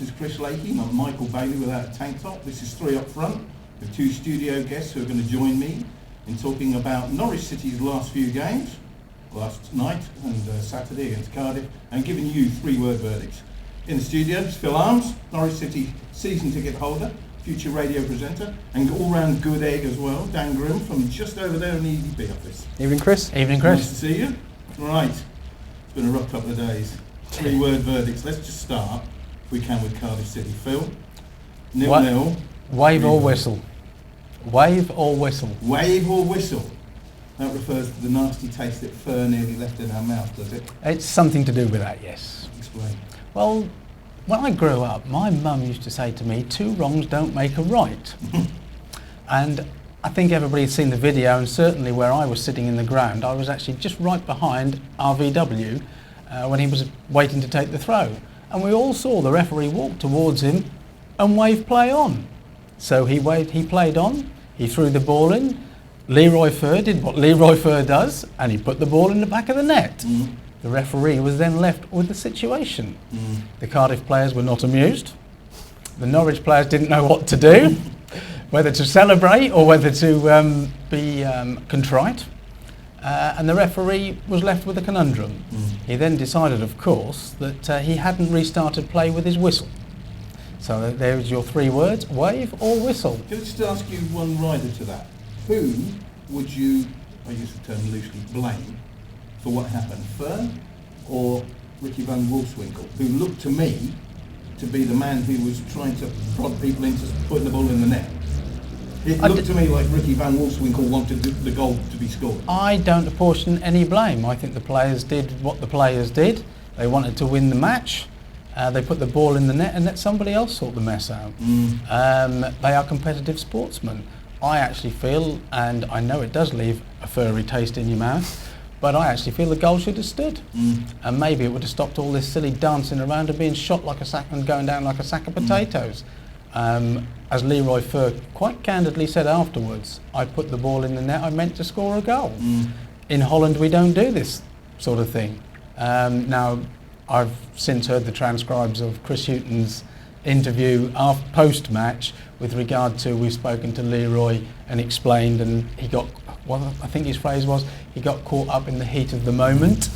is Chris Lakey, not Michael Bailey without a tank top. This is 3 up front with 2 studio guests who are going to join me in talking about Norwich City's last few games, last night and Saturday against Cardiff, and giving you 3-word verdicts. In the studio is Phil Arms, Norwich City season ticket holder, future radio presenter, and all-round good egg as well, Dan Grimm from just over there in the EDP office. Evening, Chris. Evening, Chris. Nice to see you. Right, it's been a rough couple of days. 3-word verdicts. Let's just start, if we can, with Cardiff City. Phil, 0-0. Wave or whistle. Wave or whistle. Wave or whistle. That refers to the nasty taste that fur nearly left in our mouth, does it? It's something to do with that, yes. Explain. Well, when I grew up, my mum used to say to me, 2 wrongs don't make a right. And I think everybody's seen the video, and certainly where I was sitting in the ground, I was actually just right behind RVW when he was waiting to take the throw. And we all saw the referee walk towards him and wave play on. So he played on, he threw the ball in, Leroy Fur did what Leroy Fur does, and he put the ball in the back of the net. Mm. The referee was then left with the situation. Mm. The Cardiff players were not amused. The Norwich players didn't know what to do, whether to celebrate or whether to be contrite. And the referee was left with a conundrum. Mm. He then decided, of course, that he hadn't restarted play with his whistle. So there's your 3 words, wave or whistle. Can I just ask you one rider to that? Who would you, I use the term loosely, blame for what happened? Fern or Ricky van Wolfswinkel, who looked to me to be the man who was trying to prod people into putting the ball in the net? It looked to me like Ricky van Wolfswinkel wanted the goal to be scored. I don't apportion any blame. I think the players did what the players did. They wanted to win the match. They put the ball in the net and let somebody else sort the mess out. Mm. They are competitive sportsmen. I actually feel, and I know it does leave a furry taste in your mouth, but I actually feel the goal should have stood. Mm. And maybe it would have stopped all this silly dancing around and being shot like a sack and going down like a sack of potatoes. As Leroy Fur quite candidly said afterwards, I put the ball in the net, I meant to score a goal. Mm. In Holland we don't do this sort of thing. Now, I've since heard the transcribes of Chris Hughton's interview post-match with regard to, we've spoken to Leroy and explained, and he got, well, I think his phrase was, he got caught up in the heat of the moment.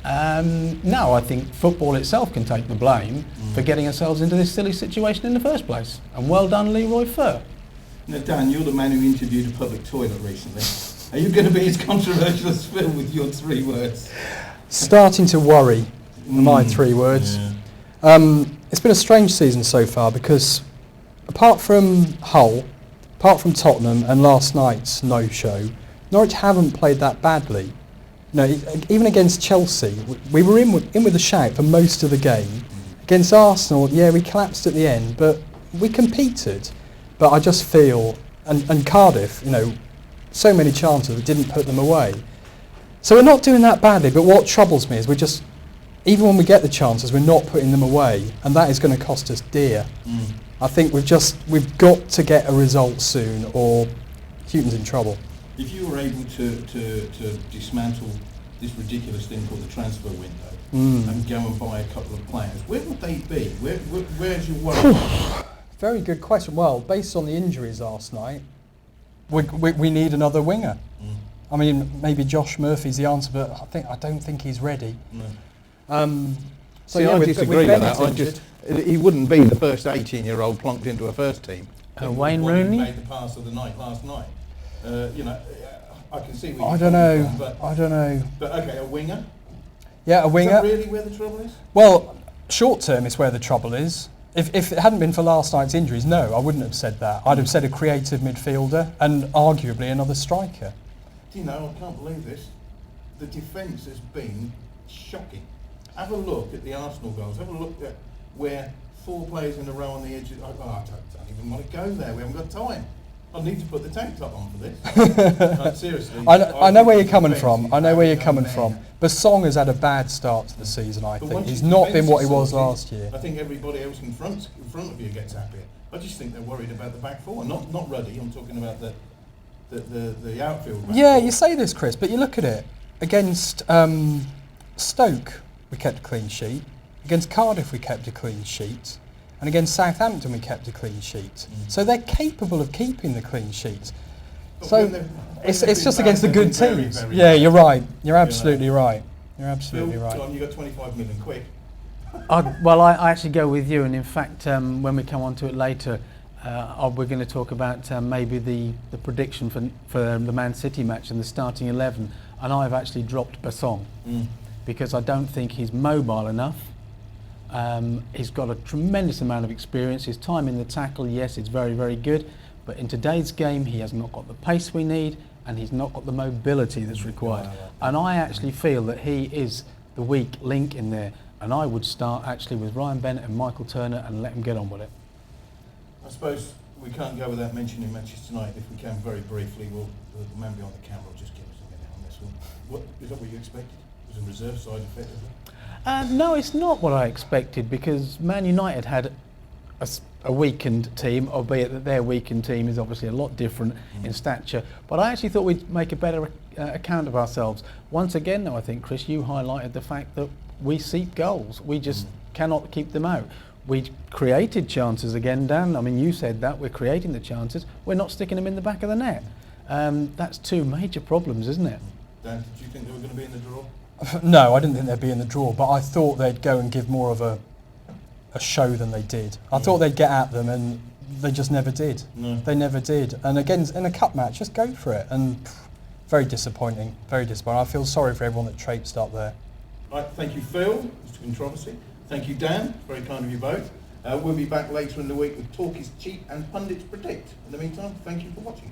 No, I think football itself can take the blame for getting ourselves into this silly situation in the first place. And well done, Leroy Fur. Now, Dan, you're the man who interviewed a public toilet recently. Are you going to be as controversial as Phil with your 3 words? Starting to worry, my 3 words. Yeah. It's been a strange season so far because apart from Hull, apart from Tottenham and last night's no-show, Norwich haven't played that badly. No, even against Chelsea, we were in with a shout for most of the game. Against Arsenal, yeah, we collapsed at the end, but we competed. But I just feel, and Cardiff, you know, so many chances, we didn't put them away. So we're not doing that badly, but what troubles me is we just, even when we get the chances, we're not putting them away, and that is going to cost us dear. Mm. I think we've got to get a result soon, or Hughton's in trouble. If you were able to dismantle this ridiculous thing called the transfer window and go and buy a couple of players, where would they be? Where's your worry? Very good question. Well, based on the injuries last night, we need another winger. Mm. I mean, maybe Josh Murphy's the answer, but I don't think he's ready. No. So yeah, I disagree with that. He wouldn't be the first 18-year-old plunked into a first team. Wayne Rooney made the pass of the night last night. You know, I can see where I don't know. But okay, a winger. Yeah, a winger. Is that really where the trouble is? Well, short term is where the trouble is. If it hadn't been for last night's injuries, no, I wouldn't have said that. I'd have said a creative midfielder and arguably another striker. Do you know, I can't believe this. The defence has been shocking. Have a look at the Arsenal goals. Have a look at where 4 players in a row on the edge. I don't even want to go there. We haven't got time. I need to put the tank top on for this. Like, seriously. I know where you're coming from. I know where you're coming from. But Song has had a bad start to the season, I think. He's not been what he was last year. I think everybody else in front of you gets happier. I just think they're worried about the back 4. Not Ruddy, I'm talking about the outfield. Yeah, you say this, Chris, but you look at it. Against Stoke, we kept a clean sheet. Against Cardiff, we kept a clean sheet. And against Southampton, we kept a clean sheet. So they're capable of keeping the clean sheets. So it's just against the good teams. Yeah, you're right. You're absolutely right. You're absolutely right. John, you got 25 million, quick. Well, I actually go with you, and in fact, when we come on to it later, we're going to talk about maybe the prediction for the Man City match and the starting 11, and I've actually dropped Basong because I don't think he's mobile enough. He's got a tremendous amount of experience. His time in the tackle, yes, it's very, very good, but in today's game, he has not got the pace we need, and he's not got the mobility that's required. And I actually feel that he is the weak link in there, and I would start actually with Ryan Bennett and Michael Turner and let him get on with it. I suppose we can't go without mentioning matches tonight. If we can, very briefly, the man behind the camera will just give us a minute on this one. What, is that what you expected? Was a reserve side effectively? No, it's not what I expected, because Man United had a weakened team, albeit that their weakened team is obviously a lot different in stature. But I actually thought we'd make a better account of ourselves. Once again, though, I think, Chris, you highlighted the fact that we seek goals. We just cannot keep them out. We created chances again, Dan. I mean, you said that. We're creating the chances. We're not sticking them in the back of the net. That's two major problems, isn't it? Dan, did you think they were going to be in the draw? No, I didn't think they'd be in the draw, but I thought they'd go and give more of a show than they did. I thought they'd get at them, and they just never did. No. They never did. And again, in a cup match, just go for it. And very disappointing, very disappointing. I feel sorry for everyone that traipsed up there. Right, thank you, Phil, Mr. Controversy. Thank you, Dan. Very kind of you both. We'll be back later in the week with Talk is Cheap and Pundits Predict. In the meantime, thank you for watching.